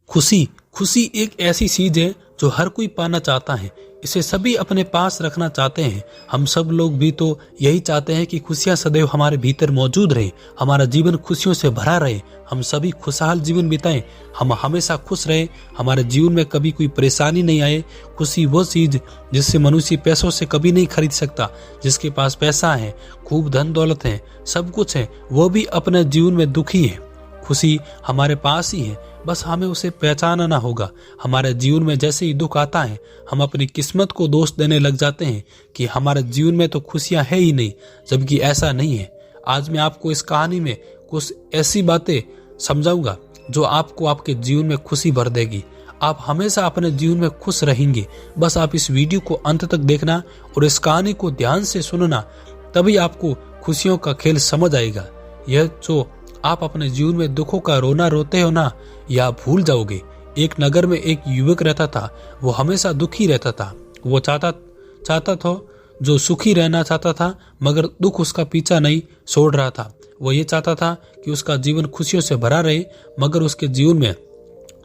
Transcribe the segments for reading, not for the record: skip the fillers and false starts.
खुशी खुशी एक ऐसी चीज है जो हर कोई पाना चाहता है। इसे सभी अपने पास रखना चाहते हैं। हम सब लोग भी तो यही चाहते हैं कि खुशियां सदैव हमारे भीतर मौजूद रहे, हमारा जीवन खुशियों से भरा रहे, हम सभी खुशहाल जीवन बिताएं, हम हमेशा खुश रहें, हमारे जीवन में कभी कोई परेशानी नहीं आए। खुशी वो चीज जिससे मनुष्य पैसों से कभी नहीं खरीद सकता। जिसके पास पैसा है, खूब धन दौलत है, सब कुछ है, वो भी अपने जीवन में दुखी है। खुशी हमारे पास ही है, बस हमें उसे पहचानना होगा। हमारे जीवन में जैसे ही दुख आता है, हम अपनी किस्मत को दोष देने लग जाते हैं कि हमारे जीवन में तो खुशियां है ही नहीं, जबकि ऐसा नहीं है। आज मैं आपको इस कहानी में कुछ ऐसी बातें समझाऊंगा जो आपको आपके जीवन में खुशी भर देगी। आप हमेशा अपने जीवन में खुश रहेंगे। बस आप इस वीडियो को अंत तक देखना और इस कहानी को ध्यान से सुनना, तभी आपको खुशियों का खेल समझ आएगा। यह जो आप अपने जीवन में दुखों का रोना रोते हो ना, या भूल जाओगे। एक नगर में एक युवक रहता था। वो हमेशा दुखी रहता था। वो चाहता था जो सुखी रहना चाहता था, मगर दुख उसका पीछा नहीं छोड़ रहा था। वो ये चाहता था कि उसका जीवन खुशियों से भरा रहे, मगर उसके जीवन में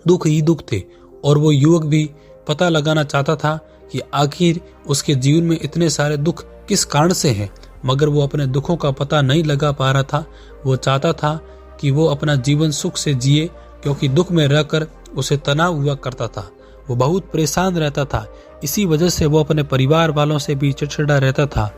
दुख ही दुख थे। और वो युवक भी पता लगाना चाहता था कि आखिर उसके जीवन में इतने सारे दुख किस कारण से हैं, मगर वो अपने दुखों का पता नहीं लगा पा रहा था। वो चाहता था कि वो अपना जीवन सुख से जिए, क्योंकि दुख में रहकर उसे तनाव हुआ करता था। वो बहुत परेशान रहता था। इसी वजह से वो अपने परिवार वालों से भी चिड़चिड़ा रहता था।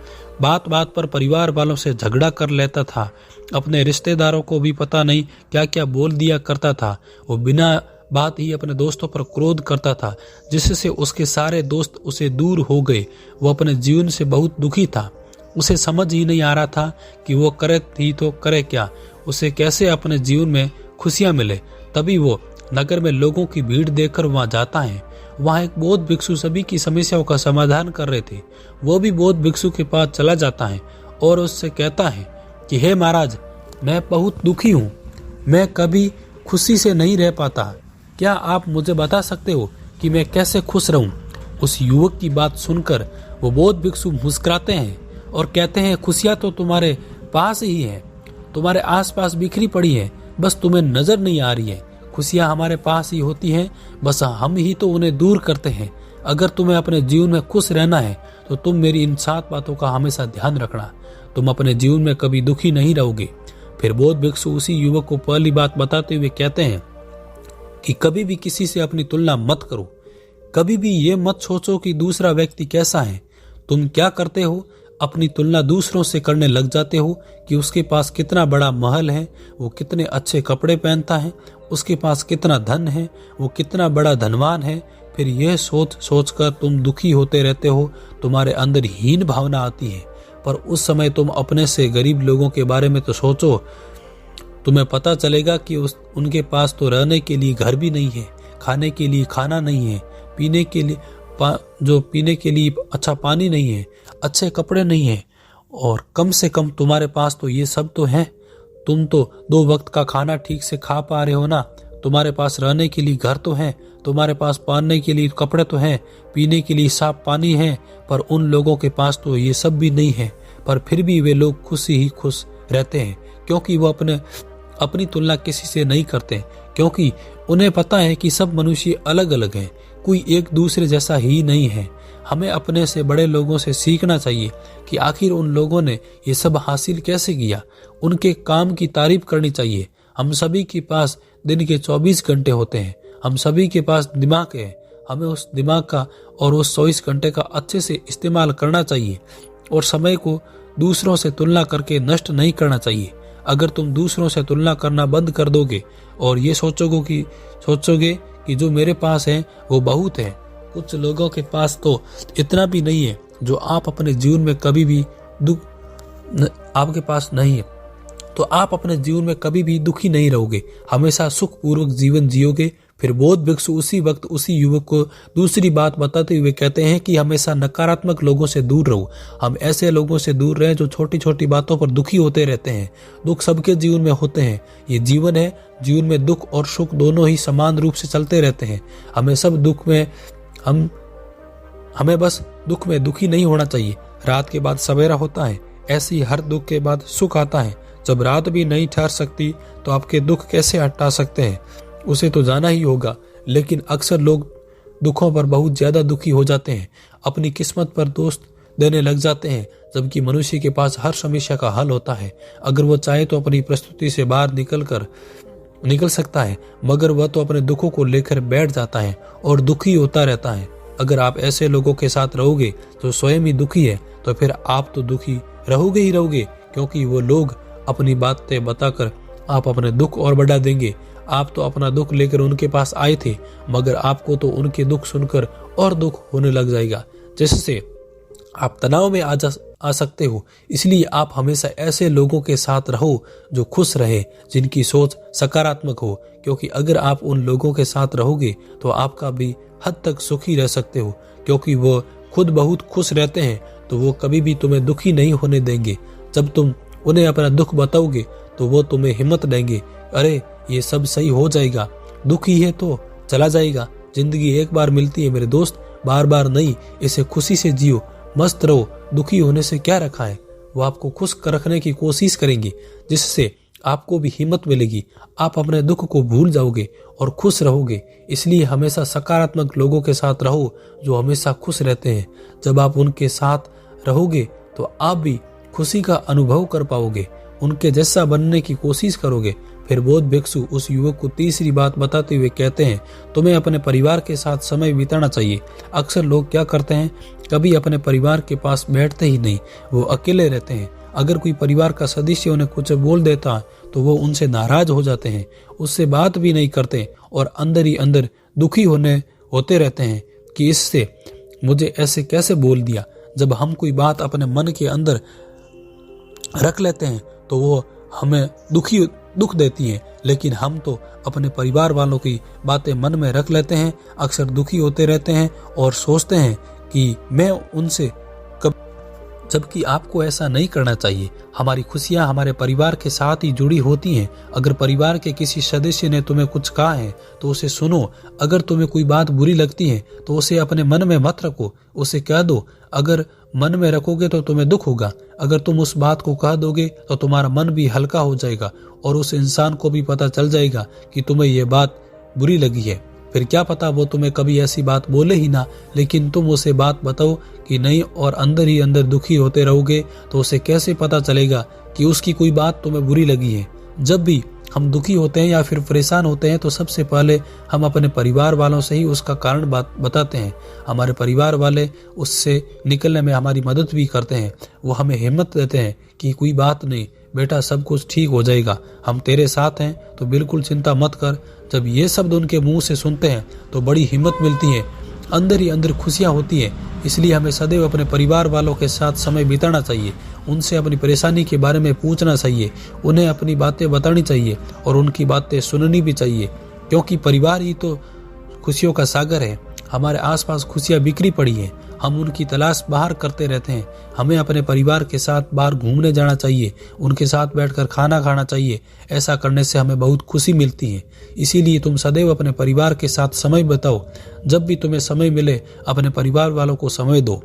बात बात पर परिवार वालों से झगड़ा कर लेता था। अपने रिश्तेदारों को भी पता नहीं क्या क्या बोल दिया करता था। वो बिना बात ही अपने दोस्तों पर क्रोध करता था, जिससे उसके सारे दोस्त उसे दूर हो गए। वो अपने जीवन से बहुत दुखी था। उसे समझ ही नहीं आ रहा था कि वो करे ही तो करे क्या, उसे कैसे अपने जीवन में खुशियां मिले। तभी वो नगर में लोगों की भीड़ देखकर वहां जाता है। वहां एक बौद्ध भिक्षु सभी की समस्याओं का समाधान कर रहे थे। वो भी बौद्ध भिक्षु के पास चला जाता है और उससे कहता है कि हे महाराज, मैं बहुत दुखी हूँ, मैं कभी खुशी से नहीं रह पाता। क्या आप मुझे बता सकते हो कि मैं कैसे खुश रहूं? उस युवक की बात सुनकर वो बौद्ध भिक्षु मुस्कुराते हैं और कहते हैं, खुशियां तो तुम्हारे पास ही है, तुम्हारे आसपास बिखरी पड़ी है, बस तुम्हें नजर नहीं आ रही है। खुशियां हमारे पास ही होती हैं, बस हम ही तो उन्हें दूर करते हैं। अगर तुम्हें अपने जीवन में खुश रहना है तो तुम मेरी इन 7 बातों का हमेशा ध्यान रखना। तुम अपने जीवन में कभी दुखी नहीं रहोगे। फिर बौद्ध भिक्षु उसी युवक को पहली बात बताते हुए कहते हैं कि कभी भी किसी से अपनी तुलना मत करो। कभी भी ये मत सोचो कि दूसरा व्यक्ति कैसा है। तुम क्या करते हो, अपनी तुलना दूसरों से करने लग जाते हो कि उसके पास कितना बड़ा महल है, वो कितने अच्छे कपड़े पहनता है, उसके पास कितना धन है, वो कितना बड़ा धनवान है। फिर यह सोच कर तुम दुखी होते रहते हो। तुम्हारे अंदर हीन भावना आती है। पर उस समय तुम अपने से गरीब लोगों के बारे में तो सोचो। तुम्हें पता चलेगा कि उनके पास तो रहने के लिए घर भी नहीं है, खाने के लिए खाना नहीं है, पीने के लिए अच्छा पानी नहीं है, अच्छे कपड़े नहीं है, और कम से कम तुम्हारे पास तो ये सब तो है। तुम तो 2 वक्त का खाना ठीक से खा पा रहे हो ना। तुम्हारे पास रहने के लिए घर तो है, तुम्हारे पास पहनने के लिए कपड़े तो हैं, पीने के लिए साफ पानी है। पर उन लोगों के पास तो ये सब भी नहीं है, पर फिर भी वे लोग खुश ही खुश रहते हैं, क्योंकि वो अपनी तुलना किसी से नहीं करते, क्योंकि उन्हें पता है कि सब मनुष्य अलग अलग हैं, कोई एक दूसरे जैसा ही नहीं है। हमें अपने से बड़े लोगों से सीखना चाहिए कि आखिर उन लोगों ने ये सब हासिल कैसे किया। उनके काम की तारीफ करनी चाहिए। हम सभी के पास दिन के 24 घंटे होते हैं, हम सभी के पास दिमाग है। हमें उस दिमाग का और उस 24 घंटे का अच्छे से इस्तेमाल करना चाहिए और समय को दूसरों से तुलना करके नष्ट नहीं करना चाहिए। अगर तुम दूसरों से तुलना करना बंद कर दोगे और ये सोचोगे कि जो मेरे पास है वो बहुत है, कुछ लोगों के पास तो इतना भी नहीं है जो आप अपने जीवन में कभी भी आपके पास नहीं है, तो आप अपने जीवन में कभी भी दुखी नहीं रहोगे, हमेशा सुखपूर्वक जीवन जियोगे। फिर बौद्ध भिक्षु उसी वक्त उसी युवक को दूसरी बात बताते हुए कहते हैं कि हमेशा नकारात्मक लोगों से दूर रहो। हम ऐसे लोगों से दूर रहें जो छोटी छोटी बातों पर दुखी होते रहते हैं। दुख सबके जीवन में होते हैं, ये जीवन है। जीवन में दुख और सुख दोनों ही समान रूप से चलते रहते हैं। हमें बस दुख में दुखी नहीं होना चाहिए। रात के बाद सवेरा होता है, ऐसे ही हर दुख के बाद सुख आता है। जब रात भी नहीं ठहर सकती तो आपके दुख कैसे हटा सकते हैं। उसे तो जाना ही होगा। लेकिन अक्सर लोग दुखों पर बहुत ज्यादा दुखी हो जाते हैं, अपनी किस्मत पर दोष देने लग जाते हैं, जबकि मनुष्य के पास हर समस्या का हल होता है। अगर वो चाहे तो अपनी परिस्थिति से बाहर निकल सकता है, मगर वह तो अपने दुखों को लेकर बैठ जाता है और दुखी होता रहता है। अगर आप ऐसे लोगों के साथ रहोगे जो स्वयं ही दुखी है, तो फिर आप तो दुखी रहोगे ही रहोगे, क्योंकि वो लोग अपनी बातें बताकर आप अपने दुख और बढ़ा देंगे। आप तो अपना दुख लेकर उनके पास आए थे, मगर आपको तो उनके दुख सुनकर और दुख होने लग जाएगा, जिससे आप तनाव में आ सकते हो। इसलिए आप हमेशा ऐसे लोगों के साथ रहो जो खुश रहे, जिनकी सोच सकारात्मक हो, क्योंकि अगर आप उन लोगों के साथ रहोगे तो आपका भी हद तक सुखी रह सकते हो, क्योंकि वो खुद बहुत खुश रहते हैं, तो वो कभी भी तुम्हें दुखी नहीं होने देंगे। जब तुम उन्हें अपना दुख बताओगे तो वो तुम्हें हिम्मत देंगे, अरे ये सब सही हो जाएगा, दुख ही है तो चला जाएगा, जिंदगी एक बार मिलती है मेरे दोस्त, बार बार नहीं, इसे खुशी से जियो, मस्त रहो, दुखी होने से क्या रखा है। वो आपको खुश रखने की कोशिश करेंगे, जिससे आपको भी हिम्मत मिलेगी, आप अपने दुख को भूल जाओगे और खुश रहोगे। इसलिए हमेशा सकारात्मक लोगों के साथ रहो जो हमेशा खुश रहते हैं। जब आप उनके साथ रहोगे तो आप भी खुशी का अनुभव कर पाओगे, उनके जैसा बनने की कोशिश करोगे। फिर बौद्ध भिक्षु उस युवक को तीसरी बात बताते हुए कहते हैं, तुम्हें अपने परिवार के साथ समय बिताना चाहिए। अक्सर लोग क्या करते हैं, कभी अपने परिवार के पास बैठते ही नहीं, वो अकेले रहते हैं। अगर कोई परिवार का सदस्य उन्हें कुछ बोल देता तो वो उनसे नाराज हो जाते हैं, उससे बात भी नहीं करते और अंदर ही अंदर दुखी होते रहते हैं कि इससे मुझे ऐसे कैसे बोल दिया। जब हम कोई बात अपने मन के अंदर रख लेते हैं तो वो हमें दुख देती है, लेकिन हम तो अपने परिवार वालों की बातें मन में रख लेते हैं, अक्सर दुखी होते रहते हैं और सोचते हैं कि मैं उनसे जबकि आपको ऐसा नहीं करना चाहिए। हमारी खुशियां हमारे परिवार के साथ ही जुड़ी होती हैं। अगर परिवार के किसी सदस्य ने तुम्हें कुछ कहा है तो उसे सुनो। अगर तुम्हें कोई बात बुरी लगती है तो उसे अपने मन में मत रखो, उसे कह दो। अगर मन में रखोगे तो तुम्हें दुख होगा, अगर तुम उस बात को कह दोगे तो तुम्हारा मन भी हल्का हो जाएगा और उस इंसान को भी पता चल जाएगा कि तुम्हें यह बात बुरी लगी है। फिर क्या पता वो तुम्हें कभी ऐसी बात बोले ही ना, लेकिन तुम उसे बात बताओ कि नहीं और अंदर ही अंदर दुखी होते रहोगे तो उसे कैसे पता चलेगा कि उसकी कोई बात तुम्हें बुरी लगी है। जब भी हम दुखी होते हैं या फिर परेशान होते हैं तो सबसे पहले हम अपने परिवार वालों से ही उसका कारण बताते हैं। हमारे परिवार वाले उससे निकलने में हमारी मदद भी करते हैं, वो हमें हिम्मत देते हैं कि कोई बात नहीं बेटा, सब कुछ ठीक हो जाएगा, हम तेरे साथ हैं, तो बिल्कुल चिंता मत कर। जब ये शब्द उनके मुंह से सुनते हैं तो बड़ी हिम्मत मिलती है, अंदर ही अंदर खुशियाँ होती हैं। इसलिए हमें सदैव अपने परिवार वालों के साथ समय बिताना चाहिए, उनसे अपनी परेशानी के बारे में पूछना चाहिए, उन्हें अपनी बातें बतानी चाहिए और उनकी बातें सुननी भी चाहिए, क्योंकि परिवार ही तो खुशियों का सागर है। हमारे आसपास खुशियाँ बिखरी पड़ी हैं, हम उनकी तलाश बाहर करते रहते हैं। हमें अपने परिवार के साथ बाहर घूमने जाना चाहिए, उनके साथ बैठकर खाना खाना चाहिए। ऐसा करने से हमें बहुत खुशी मिलती है। इसीलिए तुम सदैव अपने परिवार के साथ समय बिताओ। जब भी तुम्हें समय मिले अपने परिवार वालों को समय दो,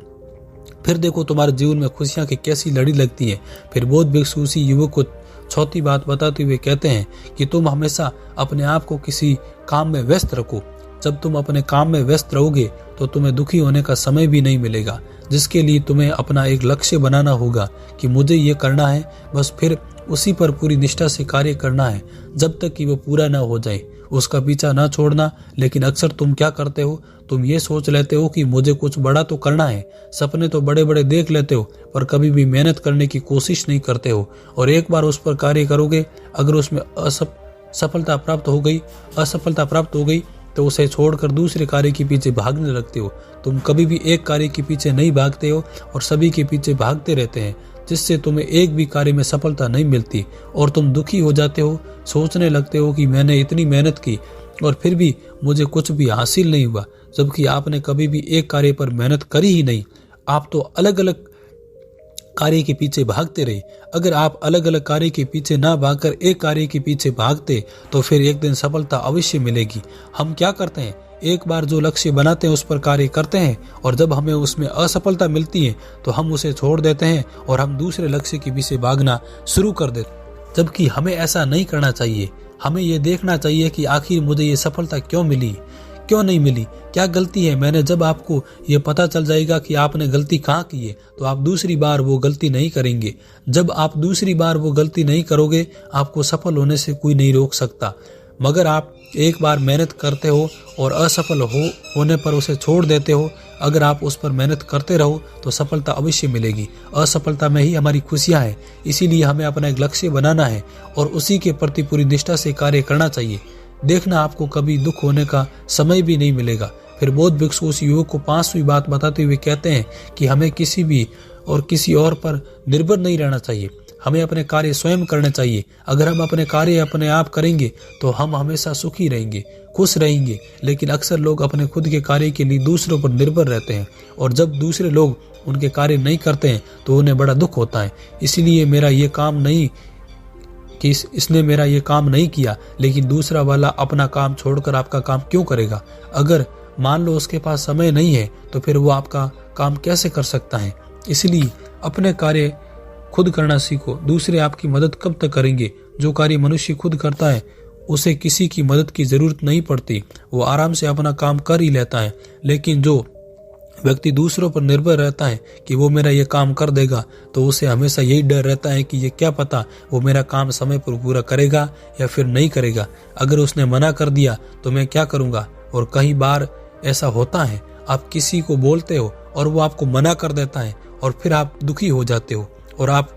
फिर देखो तुम्हारे जीवन में खुशियाँ की कैसी लड़ी लगती है। फिर बौद्ध भिक्षु उसी युवक को चौथी बात बताते हुए कहते हैं कि तुम हमेशा अपने आप को किसी काम में व्यस्त रखो। जब तुम अपने काम में व्यस्त रहोगे तो तुम्हें दुखी होने का समय भी नहीं मिलेगा, जिसके लिए तुम्हें अपना एक लक्ष्य बनाना होगा कि मुझे ये करना है, बस फिर उसी पर पूरी निष्ठा से कार्य करना है जब तक कि वो पूरा ना हो जाए, उसका पीछा ना छोड़ना। लेकिन अक्सर तुम क्या करते हो, तुम ये सोच लेते हो कि मुझे कुछ बड़ा तो करना है, सपने तो बड़े बड़े देख लेते हो, पर कभी भी मेहनत करने की कोशिश नहीं करते हो। और एक बार उस पर कार्य करोगे, अगर उसमें असफलता प्राप्त हो गई तो उसे छोड़कर दूसरे कार्य के पीछे भागने लगते हो। तुम कभी भी एक कार्य के पीछे नहीं भागते हो और सभी के पीछे भागते रहते हैं, जिससे तुम्हें एक भी कार्य में सफलता नहीं मिलती और तुम दुखी हो जाते हो। सोचने लगते हो कि मैंने इतनी मेहनत की और फिर भी मुझे कुछ भी हासिल नहीं हुआ, जबकि आपने कभी भी एक कार्य पर मेहनत करी ही नहीं। आप तो अलग अलग कार्य के पीछे भागते रहे। अगर आप अलग अलग कार्य के पीछे ना भागकर एक कार्य के पीछे भागते तो फिर एक दिन सफलता अवश्य मिलेगी। हम क्या करते हैं, एक बार जो लक्ष्य बनाते हैं उस पर कार्य करते हैं और जब हमें उसमें असफलता मिलती है तो हम उसे छोड़ देते हैं और हम दूसरे लक्ष्य के पीछे भागना शुरू कर देते हैं, जबकि हमें ऐसा नहीं करना चाहिए। हमें ये देखना चाहिए कि आखिर मुझे ये सफलता क्यों मिली, क्यों नहीं मिली, क्या गलती है मैंने। जब आपको ये पता चल जाएगा कि आपने गलती कहाँ की है तो आप दूसरी बार वो गलती नहीं करेंगे। जब आप दूसरी बार वो गलती नहीं करोगे, आपको सफल होने से कोई नहीं रोक सकता। मगर आप एक बार मेहनत करते हो और असफल होने पर उसे छोड़ देते हो, अगर आप उस पर मेहनत करते रहो तो सफलता अवश्य मिलेगी। असफलता में ही हमारी खुशियाँ हैं। इसीलिए हमें अपना एक लक्ष्य बनाना है और उसी के प्रति पूरी निष्ठा से कार्य करना चाहिए। देखना, आपको कभी दुख होने का समय भी नहीं मिलेगा। फिर बौद्ध भिक्षु उस युवक को 5वीं बात बताते हुए कहते हैं कि हमें किसी भी और किसी और पर निर्भर नहीं रहना चाहिए। हमें अपने कार्य स्वयं करने चाहिए। अगर हम अपने कार्य अपने आप करेंगे तो हम हमेशा सुखी रहेंगे, खुश रहेंगे। लेकिन अक्सर लोग अपने खुद के कार्य के लिए दूसरों पर निर्भर रहते हैं और जब दूसरे लोग उनके कार्य नहीं करते हैं तो उन्हें बड़ा दुख होता है। इसलिए मेरा ये काम नहीं कि इसने मेरा ये काम नहीं किया, लेकिन दूसरा वाला अपना काम छोड़कर आपका काम क्यों करेगा। अगर मान लो उसके पास समय नहीं है तो फिर वो आपका काम कैसे कर सकता है। इसलिए अपने कार्य खुद करना सीखो। दूसरे आपकी मदद कब तक करेंगे। जो कार्य मनुष्य खुद करता है उसे किसी की मदद की जरूरत नहीं पड़ती, वो आराम से अपना काम कर ही लेता है। लेकिन जो व्यक्ति दूसरों पर निर्भर रहता है कि वो मेरा ये काम कर देगा, तो उसे हमेशा यही डर रहता है कि ये क्या पता वो मेरा काम समय पर पूरा करेगा या फिर नहीं करेगा। अगर उसने मना कर दिया तो मैं क्या करूँगा। और कई बार ऐसा होता है, आप किसी को बोलते हो और वो आपको मना कर देता है और फिर आप दुखी हो जाते हो और आप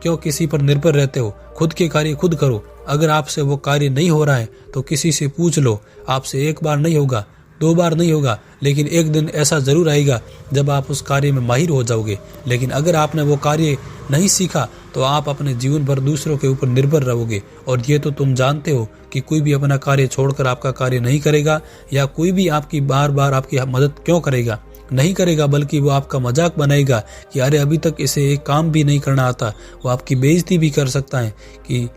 क्यों किसी पर निर्भर रहते हो। खुद के कार्य खुद करो। अगर आपसे वो कार्य नहीं हो रहा है तो किसी से पूछ लो। आपसे एक बार नहीं होगा, 2 बार नहीं होगा, लेकिन एक दिन ऐसा जरूर आएगा जब आप उस कार्य में माहिर हो जाओगे। लेकिन अगर आपने वो कार्य नहीं सीखा तो आप अपने जीवन भर दूसरों के ऊपर निर्भर रहोगे। और ये तो तुम जानते हो कि कोई भी अपना कार्य छोड़कर आपका कार्य नहीं करेगा, या कोई भी आपकी बार बार आपकी मदद क्यों करेगा, नहीं करेगा, बल्कि वो आपका मजाक बनाएगा कि अरे अभी तक इसे एक काम भी नहीं करना आता। वो आपकी बेइज्जती भी कर सकता है कि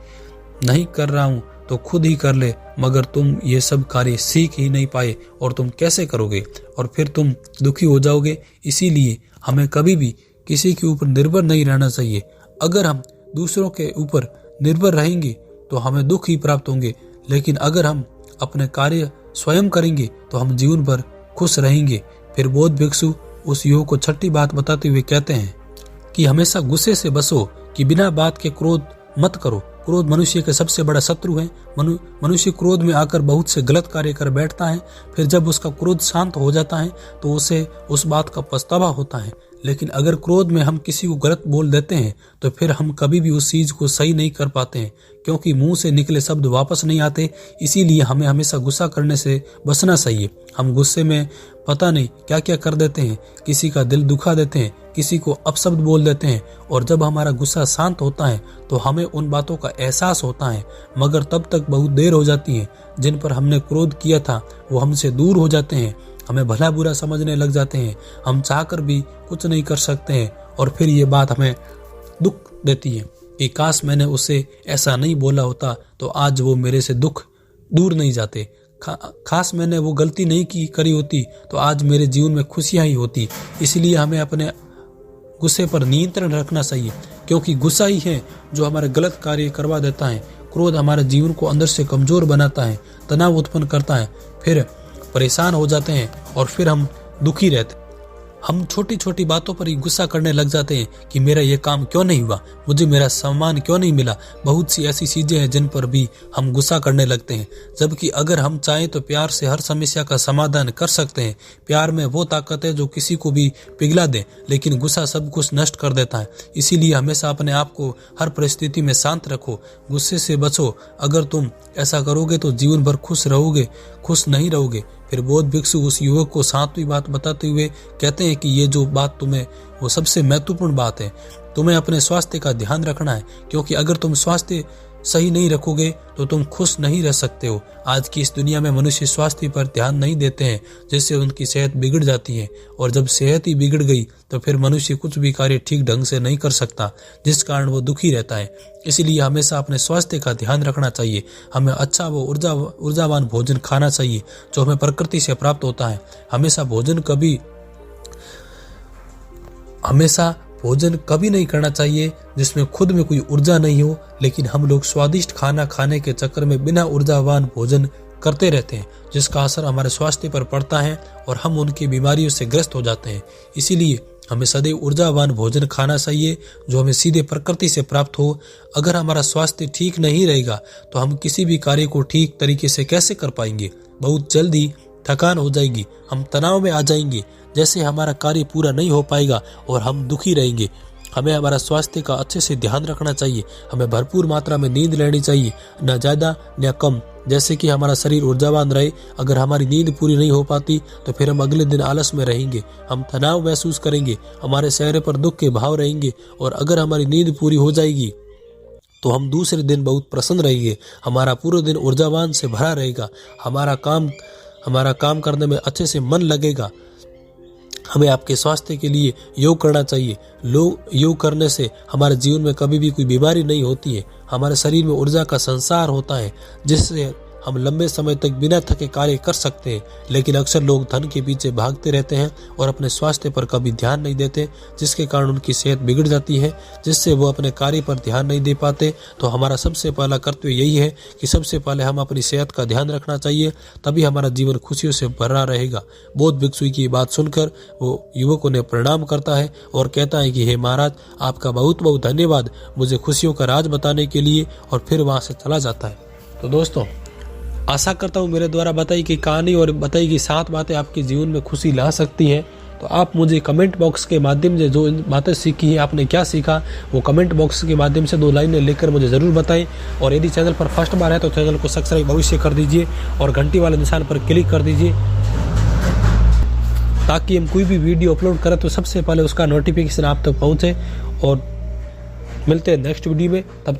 नहीं कर रहा हूँ तो खुद ही कर ले, मगर तुम ये सब कार्य सीख ही नहीं पाए और तुम कैसे करोगे, और फिर तुम दुखी हो जाओगे। इसीलिए हमें कभी भी किसी के ऊपर निर्भर नहीं रहना चाहिए। अगर हम दूसरों के ऊपर निर्भर रहेंगे तो हमें दुख ही प्राप्त होंगे, लेकिन अगर हम अपने कार्य स्वयं करेंगे तो हम जीवन भर खुश रहेंगे। फिर बौद्ध भिक्षु उस युवक को 6ठी बात बताते हुए कहते हैं कि हमेशा गुस्से से बसो, कि बिना बात के क्रोध मत करो। क्रोध मनुष्य का सबसे बड़ा शत्रु है। मनुष्य क्रोध में आकर बहुत से गलत कार्य कर बैठता है। फिर जब उसका क्रोध शांत हो जाता है तो उसे उस बात का पछतावा होता है। लेकिन अगर क्रोध में हम किसी को गलत बोल देते हैं तो फिर हम कभी भी उस चीज को सही नहीं कर पाते हैं, क्योंकि मुंह से निकले शब्द वापस नहीं आते। इसीलिए हमें हमेशा गुस्सा करने से बचना चाहिए। हम गुस्से में पता नहीं क्या क्या कर देते हैं, किसी का दिल दुखा देते हैं, किसी को अपशब्द बोल देते हैं। और जब हमारा गुस्सा शांत होता है तो हमें उन बातों का एहसास होता है, मगर तब तक बहुत देर हो जाती है। जिन पर हमने क्रोध किया था वो हमसे दूर हो जाते हैं, हमें भला बुरा समझने लग जाते हैं, हम चाहकर भी कुछ नहीं कर सकते हैं। और फिर ये बात हमें दुख देती है कि काश मैंने उसे ऐसा नहीं बोला होता तो आज वो मेरे से दुख दूर नहीं जाते। खास मैंने वो गलती नहीं करी होती तो आज मेरे जीवन में खुशियां ही होती। इसलिए हमें अपने गुस्से पर नियंत्रण रखना चाहिए, क्योंकि गुस्सा ही है जो हमारे गलत कार्य करवा देता है। क्रोध हमारे जीवन को अंदर से कमजोर बनाता है, तनाव उत्पन्न करता है, फिर परेशान हो जाते हैं और फिर हम दुखी रहते हैं। हम छोटी छोटी बातों पर ही गुस्सा करने लग जाते हैं कि मेरा ये काम क्यों नहीं हुआ, मुझे मेरा सम्मान क्यों नहीं मिला। बहुत सी ऐसी चीजें हैं जिन पर भी हम गुस्सा करने लगते हैं, जबकि अगर हम चाहें तो प्यार से हर समस्या का समाधान कर सकते हैं। प्यार में वो ताकत है जो किसी को भी पिघला दे, लेकिन गुस्सा सब कुछ नष्ट कर देता है। इसीलिए हमेशा अपने आप को हर परिस्थिति में शांत रखो, गुस्से से बचो। अगर तुम ऐसा करोगे तो जीवन भर खुश रहोगे, खुश नहीं रहोगे। फिर बौद्ध भिक्षु उस युवक को 7वीं बात बताते हुए कहते हैं कि ये जो बात तुम्हें वो सबसे महत्वपूर्ण बात है। तुम्हें अपने स्वास्थ्य का ध्यान रखना है, क्योंकि अगर तुम स्वास्थ्य सही नहीं रखोगे तो तुम खुश नहीं रह सकते हो। आज की इस दुनिया में मनुष्य स्वास्थ्य पर ध्यान नहीं देते हैं, जिससे उनकी सेहत बिगड़ जाती है। और जब सेहत ही बिगड़ गई तो फिर मनुष्य कुछ भी कार्य ठीक ढंग से नहीं कर सकता, जिस कारण वो दुखी रहता है। इसलिए हमेशा अपने स्वास्थ्य का ध्यान रखना चाहिए। हमें अच्छा वो ऊर्जावान भोजन खाना चाहिए जो हमें प्रकृति से प्राप्त होता है। हमेशा भोजन कभी नहीं करना चाहिए जिसमें खुद में कोई ऊर्जा नहीं हो, लेकिन हम लोग स्वादिष्ट खाना खाने के चक्कर में बिना ऊर्जावान भोजन करते रहते हैं, जिसका असर हमारे स्वास्थ्य पर पड़ता है और हम उनकी बीमारियों से ग्रस्त हो जाते हैं। इसीलिए हमें सदैव ऊर्जावान भोजन खाना चाहिए जो हमें सीधे प्रकृति से प्राप्त हो। अगर हमारा स्वास्थ्य ठीक नहीं रहेगा तो हम किसी भी कार्य को ठीक तरीके से कैसे कर पाएंगे। बहुत जल्दी थकान हो जाएगी, हम तनाव में आ जाएंगे, जैसे हमारा कार्य पूरा नहीं हो पाएगा और हम दुखी रहेंगे। हमें हमारा स्वास्थ्य का अच्छे से ध्यान रखना चाहिए। हमें भरपूर मात्रा में नींद लेनी चाहिए, न ज़्यादा न कम, जैसे कि हमारा शरीर ऊर्जावान रहे। अगर हमारी नींद पूरी नहीं हो पाती तो फिर हम अगले दिन आलस में रहेंगे, हम तनाव महसूस करेंगे, हमारे चेहरे पर दुख के भाव रहेंगे। और अगर हमारी नींद पूरी हो जाएगी तो हम दूसरे दिन बहुत प्रसन्न रहेंगे, हमारा पूरा दिन ऊर्जावान से भरा रहेगा, हमारा काम करने में अच्छे से मन लगेगा। हमें आपके स्वास्थ्य के लिए योग करना चाहिए। योग करने से हमारे जीवन में कभी भी कोई बीमारी नहीं होती है। हमारे शरीर में ऊर्जा का संसार होता है, जिससे हम लंबे समय तक बिना थके कार्य कर सकते हैं। लेकिन अक्सर लोग धन के पीछे भागते रहते हैं और अपने स्वास्थ्य पर कभी ध्यान नहीं देते, जिसके कारण उनकी सेहत बिगड़ जाती है, जिससे वो अपने कार्य पर ध्यान नहीं दे पाते। तो हमारा सबसे पहला कर्तव्य यही है कि सबसे पहले हम अपनी सेहत का ध्यान रखना चाहिए, तभी हमारा जीवन खुशियों से भरा रहेगा। बौद्ध भिक्षु की बात सुनकर वो युवकों ने प्रणाम करता है और कहता है कि हे महाराज, आपका बहुत बहुत धन्यवाद मुझे खुशियों का राज बताने के लिए, और फिर वहाँ से चला जाता है। तो दोस्तों, आशा करता हूँ मेरे द्वारा बताई गई कहानी और बताई गई 7 बातें आपके जीवन में खुशी ला सकती हैं। तो आप मुझे कमेंट बॉक्स के माध्यम से जो बातें सीखी है, आपने क्या सीखा, वो कमेंट बॉक्स के माध्यम से 2 लाइनें लिखकर मुझे ज़रूर बताएं। और यदि चैनल पर फर्स्ट बार है तो चैनल को सब्सक्राइब अवश्य कर दीजिए और घंटी वाले निशान पर क्लिक कर दीजिए, ताकि हम कोई भी वीडियो अपलोड करें तो सबसे पहले उसका नोटिफिकेशन आप तक पहुँचे। और मिलते हैं नेक्स्ट वीडियो में, तब